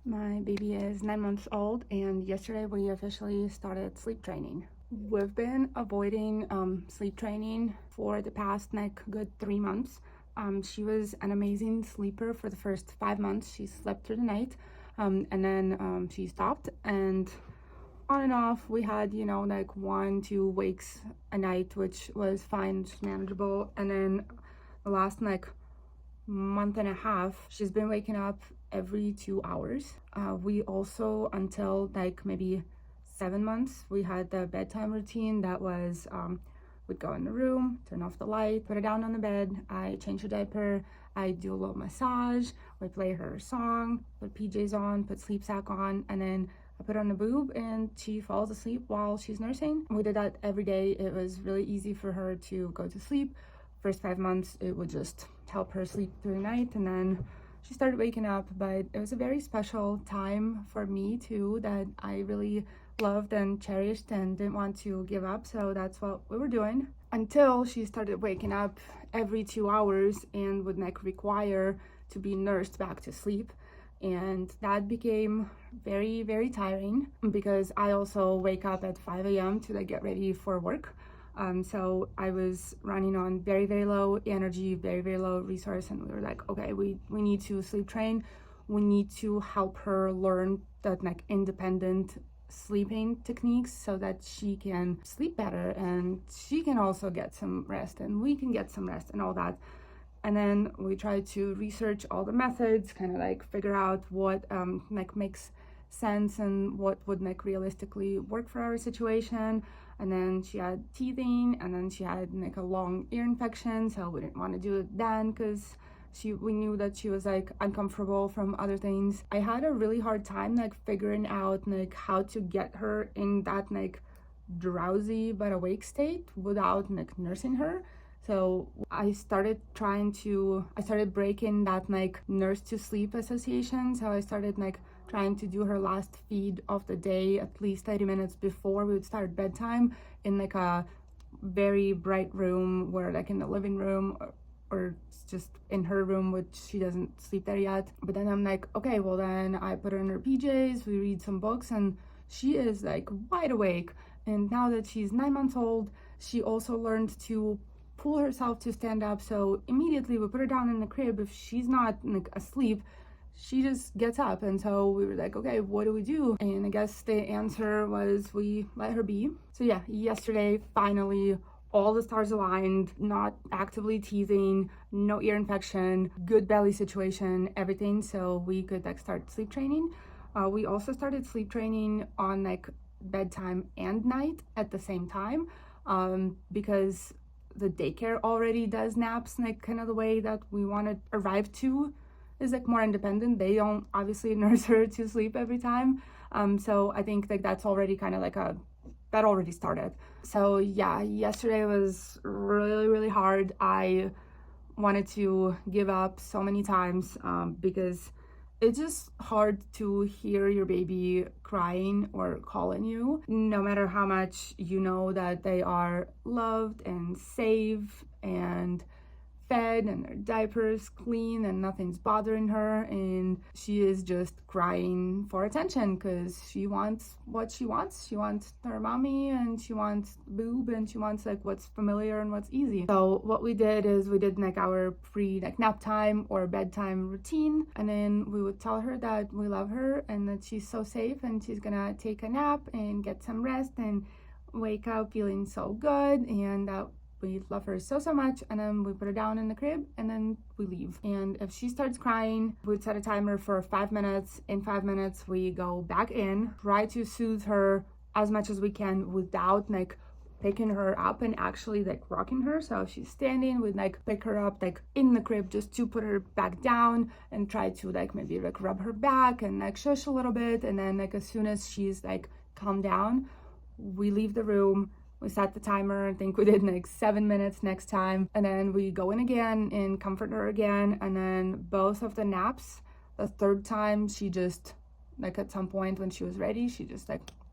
My baby is 9 months old, and yesterday we officially started sleep training. We've been avoiding sleep training for the past good 3 months. She was an amazing sleeper for the first 5 months. She slept through the night, and then she stopped. And on and off, we had 1-2 wakes a night, which was fine, just manageable. And then the last month and a half, she's been waking up every 2 hours. We also, until maybe 7 months, we had the bedtime routine that was we'd go in the room, turn off the light, put her down on the bed, I change her diaper, I do a little massage, we play her a song, put PJs on, put sleep sack on, and then I put her on the boob and she falls asleep while she's nursing. We did that every day. It was really easy for her to go to sleep. First 5 months, it would just help her sleep through the night, and then she started waking up. But it was a very special time for me too, that I really loved and cherished and didn't want to give up. So that's what we were doing until she started waking up every 2 hours and would require to be nursed back to sleep. And that became very, very tiring because I also wake up at 5 a.m. to get ready for work. So I was running on very, very low energy, very, very low resource, and we were like, okay, we need to sleep train. We need to help her learn that independent sleeping techniques so that she can sleep better and she can also get some rest and we can get some rest and all that. And then we tried to research all the methods, kind of figure out what makes sense and what would realistically work for our situation. And then she had teething, and then she had a long ear infection, so we didn't want to do it then because we knew that she was uncomfortable from other things. I had a really hard time figuring out how to get her in that drowsy but awake state without nursing her. So I started breaking that nurse to sleep association. So I started trying to do her last feed of the day at least 30 minutes before we would start bedtime in a very bright room, where in the living room or just in her room, which she doesn't sleep there yet. But then I'm okay, well then I put her in her PJs, we read some books, and she is wide awake. And now that she's 9 months old, she also learned to pull herself to stand up. So immediately we put her down in the crib. If she's not asleep, she just gets up. And so we were okay, what do we do? And I guess the answer was we let her be. So yeah, yesterday finally all the stars aligned, not actively teething, no ear infection, good belly situation, everything. So we could start sleep training. We also started sleep training on bedtime and night at the same time, because the daycare already does naps kind of the way that we want to arrive to is more independent. They don't obviously nurse her to sleep every time. So I think that's already kind of that already started. So yeah, yesterday was really, really hard. I wanted to give up so many times because it's just hard to hear your baby crying or calling you, no matter how much you know that they are loved and safe and fed and their diapers clean and nothing's bothering her, and she is just crying for attention because she wants what she wants. She wants her mommy and she wants boob and she wants what's familiar and what's easy. So what we did is we did our pre nap time or bedtime routine, and then we would tell her that we love her and that she's so safe and she's gonna take a nap and get some rest and wake up feeling so good, and that we love her so, so much. And then we put her down in the crib and then we leave. And if she starts crying, we'd set a timer for 5 minutes. In 5 minutes, we go back in, try to soothe her as much as we can without picking her up and actually rocking her. So if she's standing, we'd pick her up in the crib just to put her back down and try to maybe rub her back and shush a little bit. And then as soon as she's calmed down, we leave the room. We set the timer. I think we did 7 minutes next time. And then we go in again and comfort her again. And then both of the naps, the third time, she just, at some point when she was ready, she just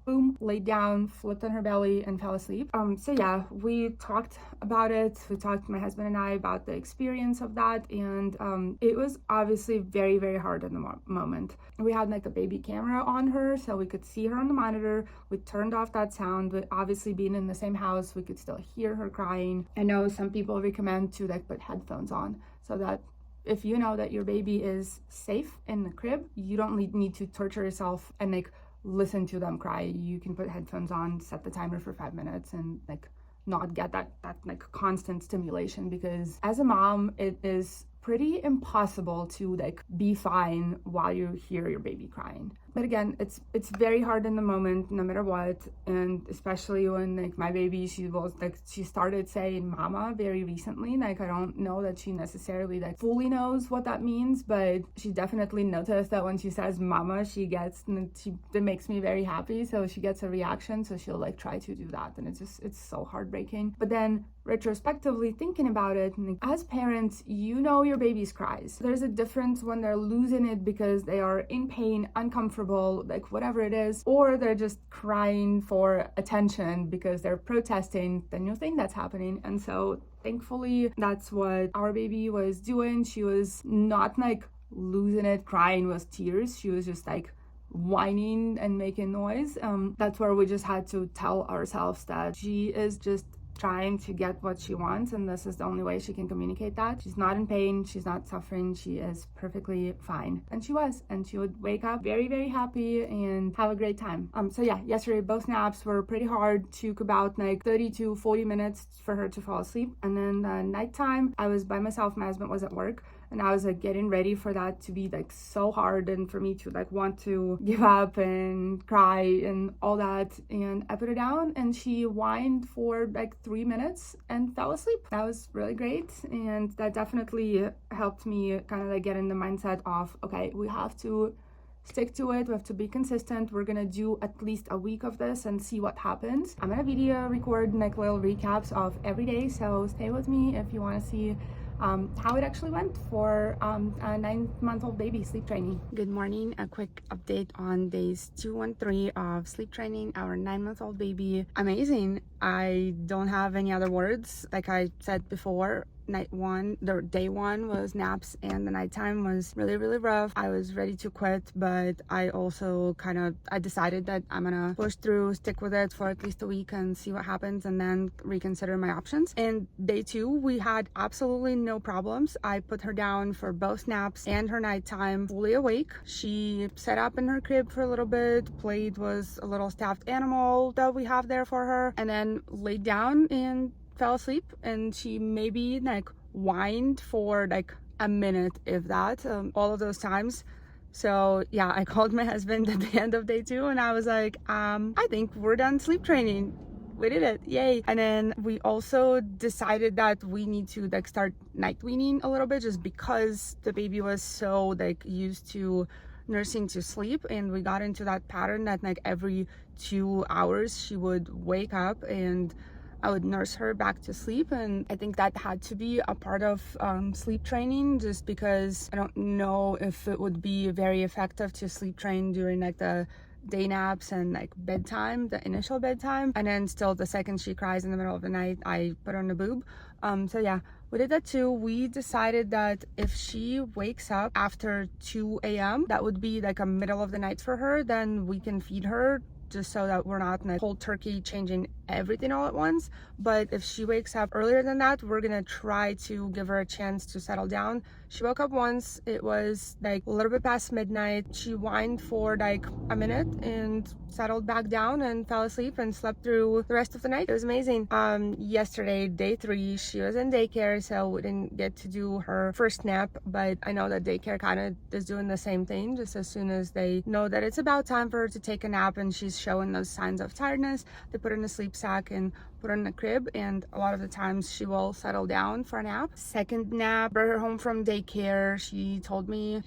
boom, laid down, flipped on her belly, and fell asleep. So yeah, we talked about it. We talked, my husband and I, about the experience of that, and it was obviously very, very hard in the moment. We had like a baby camera on her, so we could see her on the monitor. We turned off that sound, but obviously being in the same house, we could still hear her crying. I know some people recommend to like put headphones on so that if you know that your baby is safe in the crib, you don't need to torture yourself and like listen to them cry. You can put headphones on, set the timer for 5 minutes, and like not get that like constant stimulation, because as a mom, it is pretty impossible to like be fine while you hear your baby crying. But again, it's very hard in the moment, no matter what. And especially when like my baby, she started saying mama very recently. Like I don't know that she necessarily like fully knows what that means, but she definitely noticed that when she says mama, it makes me very happy. So she gets a reaction, so she'll like try to do that, and it's so heartbreaking. But then retrospectively thinking about it, like, as parents, you know your baby's cries. There's a difference when they're losing it because they are in pain, uncomfortable, like whatever it is, or they're just crying for attention because they're protesting the new thing that's happening. And so thankfully that's what our baby was doing. She was not like losing it, crying with tears. She was just like whining and making noise. That's where we just had to tell ourselves that she is just trying to get what she wants, and this is the only way she can communicate that. She's not in pain, she's not suffering, she is perfectly fine. And she would wake up very, very happy and have a great time. So yeah, yesterday both naps were pretty hard. Took about like 30 to 40 minutes for her to fall asleep. And then nighttime, I was by myself, my husband was at work, and I was like getting ready for that to be like so hard and for me to like want to give up and cry and all that. And I put her down and she whined for like 3 minutes and fell asleep. That was really great, and that definitely helped me kind of like get in the mindset of, okay, we have to stick to it, we have to be consistent. We're gonna do at least a week of this and see what happens. I'm gonna video record like little recaps of every day, so stay with me if you want to see how it actually went for a 9-month-old baby sleep training. Good morning. A quick update on days 2 and 3 of sleep training our 9-month-old baby. Amazing. I don't have any other words. Like I said before, day one was naps, and the nighttime was really, really rough. I was ready to quit, but I also I decided that I'm gonna push through, stick with it for at least a week and see what happens, and then reconsider my options. And day 2, we had absolutely no problems. I put her down for both naps and her nighttime fully awake. She sat up in her crib for a little bit, played with a little stuffed animal that we have there for her, and then laid down and fell asleep. And she maybe like whined for like a minute, if that, all of those times. So yeah, I called my husband at the end of day 2 and I was like, I think we're done sleep training. We did it, yay. And then we also decided that we need to like start night weaning a little bit, just because the baby was so like used to nursing to sleep, and we got into that pattern that like every 2 hours she would wake up and I would nurse her back to sleep. And I think that had to be a part of sleep training, just because I don't know if it would be very effective to sleep train during like the day naps and like bedtime, the initial bedtime, and then still the second she cries in the middle of the night, I put her on the boob. So yeah, we did that too. We decided that if she wakes up after 2 a.m., that would be like a middle of the night for her, then we can feed her, just so that we're not like cold turkey changing everything all at once. But if she wakes up earlier than that, we're gonna try to give her a chance to settle down. She woke up once, it was like a little bit past midnight. She whined for like a minute and settled back down and fell asleep and slept through the rest of the night. It was amazing. Yesterday, day 3, she was in daycare, so we didn't get to do her first nap, but I know that daycare kind of is doing the same thing. Just as soon as they know that it's about time for her to take a nap and she's showing those signs of tiredness, they put her to sleep. sack and put her in the crib, and a lot of the times she will settle down for a nap. Second nap, brought her home from daycare. She told me,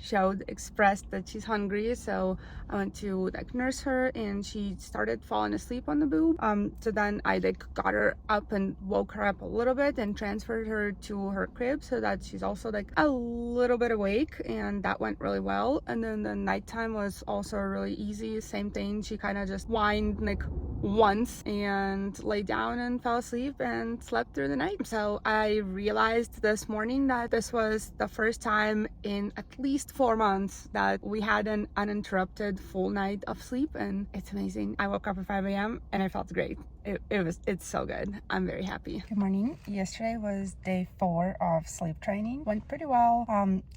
expressed that she's hungry, so I went to like nurse her, and she started falling asleep on the boob. So then I like got her up and woke her up a little bit and transferred her to her crib so that she's also like a little bit awake, and that went really well. And then the nighttime was also really easy. Same thing, she kind of just whined like once and lay down and fell asleep and slept through the night. So I realized this morning that this was the first time in at least 4 months that we had an uninterrupted full night of sleep, and it's amazing. I woke up at 5 a.m. and I felt great. It's so good. I'm very happy. Good morning. Yesterday was day 4 of sleep training. Went pretty well.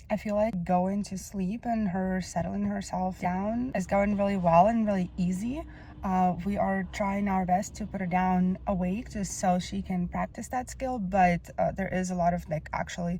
I feel like going to sleep and her settling herself down is going really well and really easy. We are trying our best to put her down awake just so she can practice that skill, but there is a lot of like actually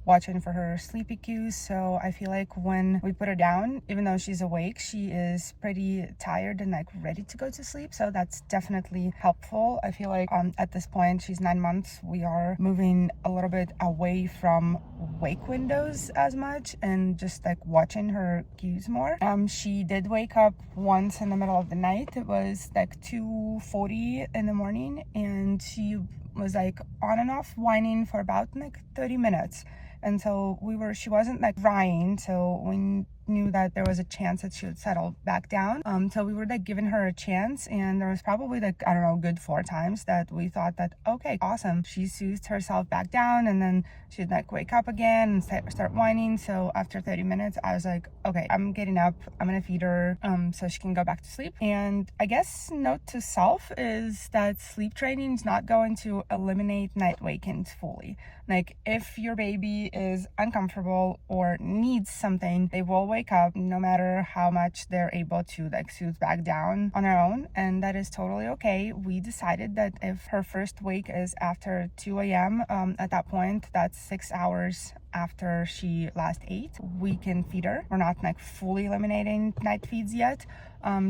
watching for her sleepy cues. So I feel like when we put her down, even though she's awake, she is pretty tired and like ready to go to sleep. So that's definitely helpful. I feel like at this point, she's 9 months, we are moving a little bit away from wake windows as much and just like watching her cues more. She did wake up once in the middle of the night. It was like 2:40 in the morning, and she was like on and off whining for about like 30 minutes. And so she wasn't like crying, so we knew that there was a chance that she would settle back down. So we were like giving her a chance, and there was probably like, I don't know, good 4 times that we thought that, okay, awesome, she soothed herself back down, and then she'd like wake up again and start whining. So after 30 minutes, I was like, okay, I'm getting up, I'm gonna feed her so she can go back to sleep. And I guess note to self is that sleep training is not going to eliminate night wakings fully. Like if your baby is uncomfortable or needs something, they will wake up no matter how much they're able to like soothe back down on their own, and that is totally okay. We decided that if her first wake is after 2 a.m. At that point, that's 6 hours after she last ate, we can feed her. We're not like fully eliminating night feeds yet.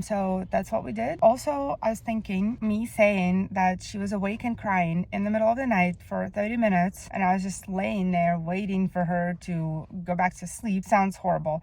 So that's what we did. Also, I was thinking, me saying that she was awake and crying in the middle of the night for 30 minutes and I was just laying there waiting for her to go back to sleep sounds horrible,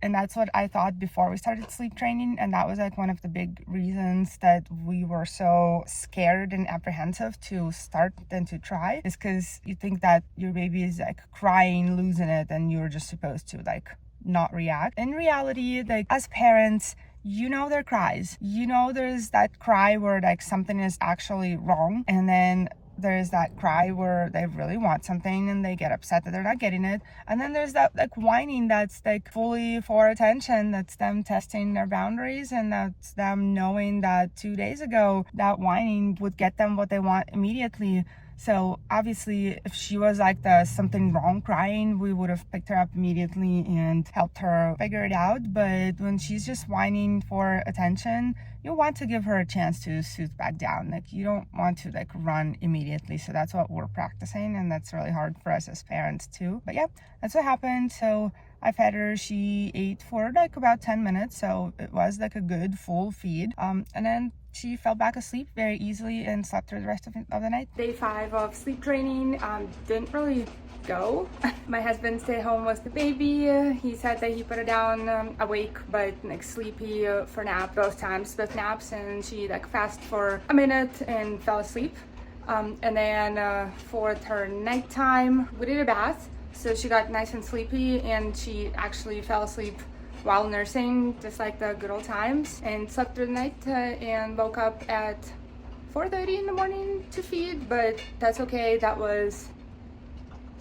and that's what I thought before we started sleep training, and that was like one of the big reasons that we were so scared and apprehensive to start and to try, is because you think that your baby is like crying, losing it, and you're just supposed to like not react. In reality, like as parents, you know their cries. You know there's that cry where like something is actually wrong, and then there's that cry where they really want something and they get upset that they're not getting it. And then there's that like whining that's like fully for attention. That's them testing their boundaries, and that's them knowing that 2 days ago that whining would get them what they want immediately. So obviously if she was like the something wrong crying, we would have picked her up immediately and helped her figure it out. But when she's just whining for attention, you want to give her a chance to soothe back down. Like you don't want to like run immediately. So that's what we're practicing, and that's really hard for us as parents too. But yeah, that's what happened. So I fed her, she ate for like about 10 minutes. So it was like a good full feed. And then she fell back asleep very easily and slept through the rest of the night. Day 5 of sleep training didn't really go. My husband stayed home with the baby. He said that he put her down awake but like sleepy for nap both times, both naps, and she like fasted for a minute and fell asleep. And then for her nighttime, we did a bath, so she got nice and sleepy, and she actually fell asleep while nursing, just like the good old times, and slept through the night and woke up at 4:30 in the morning to feed, but that's okay. That was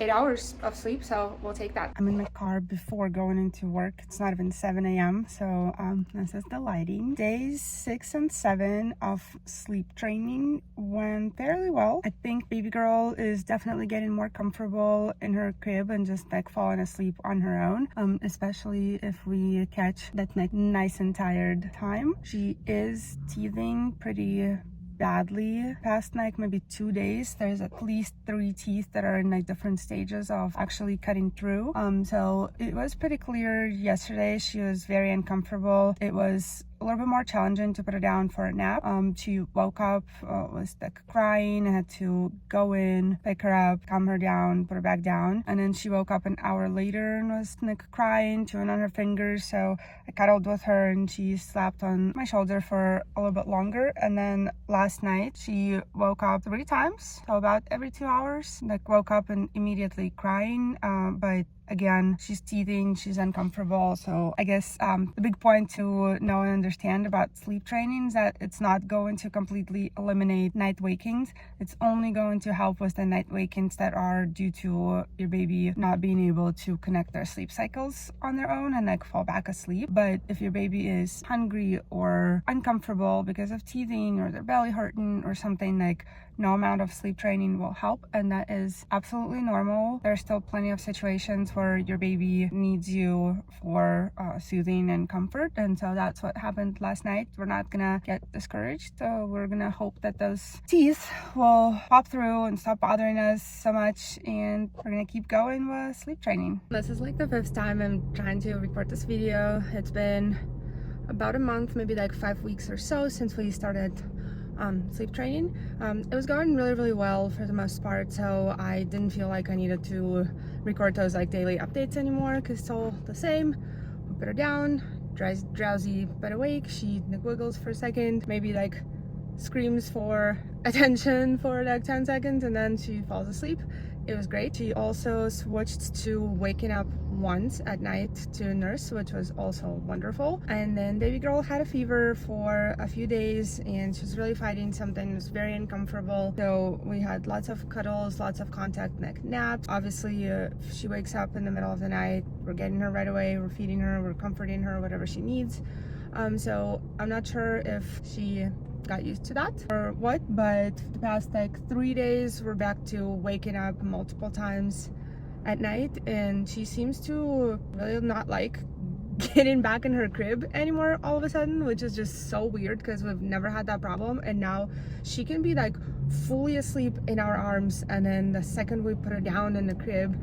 8 hours of sleep, so we'll take that. I'm in my car before going into work. It's not even 7 a.m. So this is the lighting. Days 6 and 7 of sleep training went fairly well. I think baby girl is definitely getting more comfortable in her crib and just like falling asleep on her own, especially if we catch that like nice and tired time. She is teething pretty badly past like maybe 2 days. There's at least 3 teeth that are in like different stages of actually cutting through. So it was pretty clear yesterday she was very uncomfortable. It was a little bit more challenging to put her down for a nap. She woke up, was like crying. I had to go in, pick her up, calm her down, put her back down, and then she woke up an hour later and was like crying, chewing on her fingers. So I cuddled with her and she slept on my shoulder for a little bit longer. And then last night she woke up 3 times, so about every 2 hours, like woke up and immediately crying, but again, she's teething, she's uncomfortable. So I guess the big point to know and understand about sleep training is that it's not going to completely eliminate night wakings. It's only going to help with the night wakings that are due to your baby not being able to connect their sleep cycles on their own and like fall back asleep. But if your baby is hungry or uncomfortable because of teething or their belly hurting or something, like no amount of sleep training will help, and that is absolutely normal. There's still plenty of situations where your baby needs you for soothing and comfort, and so that's what happened last night. We're not gonna get discouraged, so we're gonna hope that those teeth will pop through and stop bothering us so much, and we're gonna keep going with sleep training. This is like the 5th time I'm trying to record this video. It's been about a month, maybe like 5 weeks or so since we started sleep training. It was going really well for the most part, so I didn't feel like I needed to record those like daily updates anymore, because it's all the same. We put her down, drowsy but awake. She like wiggles for a second, maybe like screams for attention for like 10 seconds, and then she falls asleep. It was great. She also switched to waking up once at night to nurse, which was also wonderful. And then baby girl had a fever for a few days and she was really fighting something. It was very uncomfortable. So we had lots of cuddles, lots of contact neck naps. Obviously, if she wakes up in the middle of the night, we're getting her right away, we're feeding her, we're comforting her, whatever she needs. So I'm not sure if she got used to that or what, but the past like 3 days we're back to waking up multiple times at night, and she seems to really not like getting back in her crib anymore all of a sudden, which is just so weird because we've never had that problem. And now she can be like fully asleep in our arms, and then the second we put her down in the crib,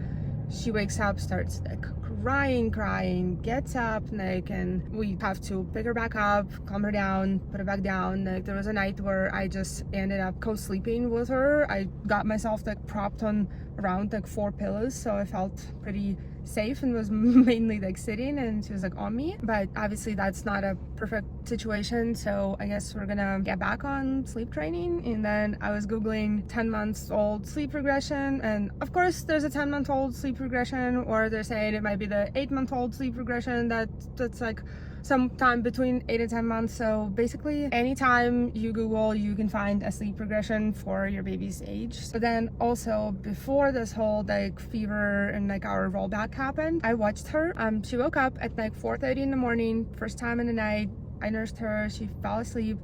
she wakes up, starts like crying, gets up, like, and we have to pick her back up, calm her down, put her back down. Like, there was a night where I just ended up co-sleeping with her. I got myself like propped on around like 4 pillows, so I felt pretty safe and was mainly like sitting, and she was like on me. But obviously that's not a perfect situation, so I guess we're gonna get back on sleep training. And then I was googling 10 months old sleep regression, and of course there's a 10-month-old sleep regression, or they're saying it might be the 8-month-old sleep regression that's like sometime between 8 and 10 months. So basically anytime you Google, you can find a sleep regression for your baby's age. So then also before this whole like fever and like our rollback happened, I watched her. She woke up at like 4:30 in the morning, first time in the night. I nursed her, she fell asleep.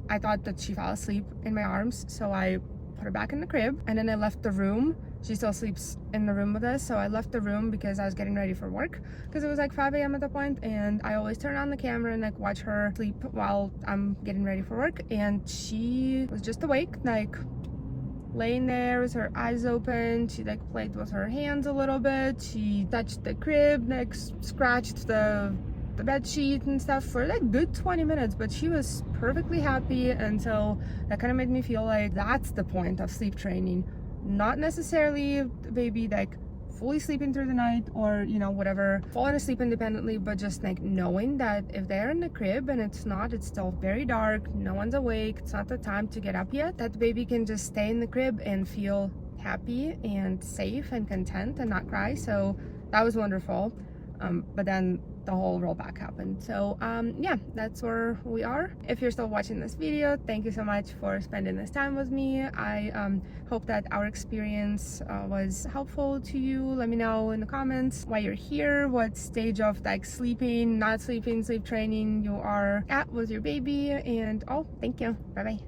I thought that she fell asleep in my arms, so I put her back in the crib, and then I left the room. She still sleeps in the room with us, so I left the room because I was getting ready for work, because it was like 5 a.m. at the point, and I always turn on the camera and like watch her sleep while I'm getting ready for work. And she was just awake, like laying there with her eyes open. She like played with her hands a little bit, she touched the crib, like scratched the bed sheet and stuff for like good 20 minutes, but she was perfectly happy. And so that kind of made me feel like that's the point of sleep training, not necessarily the baby like fully sleeping through the night or, you know, whatever, falling asleep independently, but just like knowing that if they're in the crib and it's still very dark, no one's awake, it's not the time to get up yet, that the baby can just stay in the crib and feel happy and safe and content and not cry. So that was wonderful. But then the whole rollback happened. So yeah, that's where we are. If you're still watching this video, thank you so much for spending this time with me. I hope that our experience was helpful to you. Let me know in the comments why you're here, what stage of like sleeping, not sleeping, sleep training you are at with your baby. And oh, thank you. Bye bye.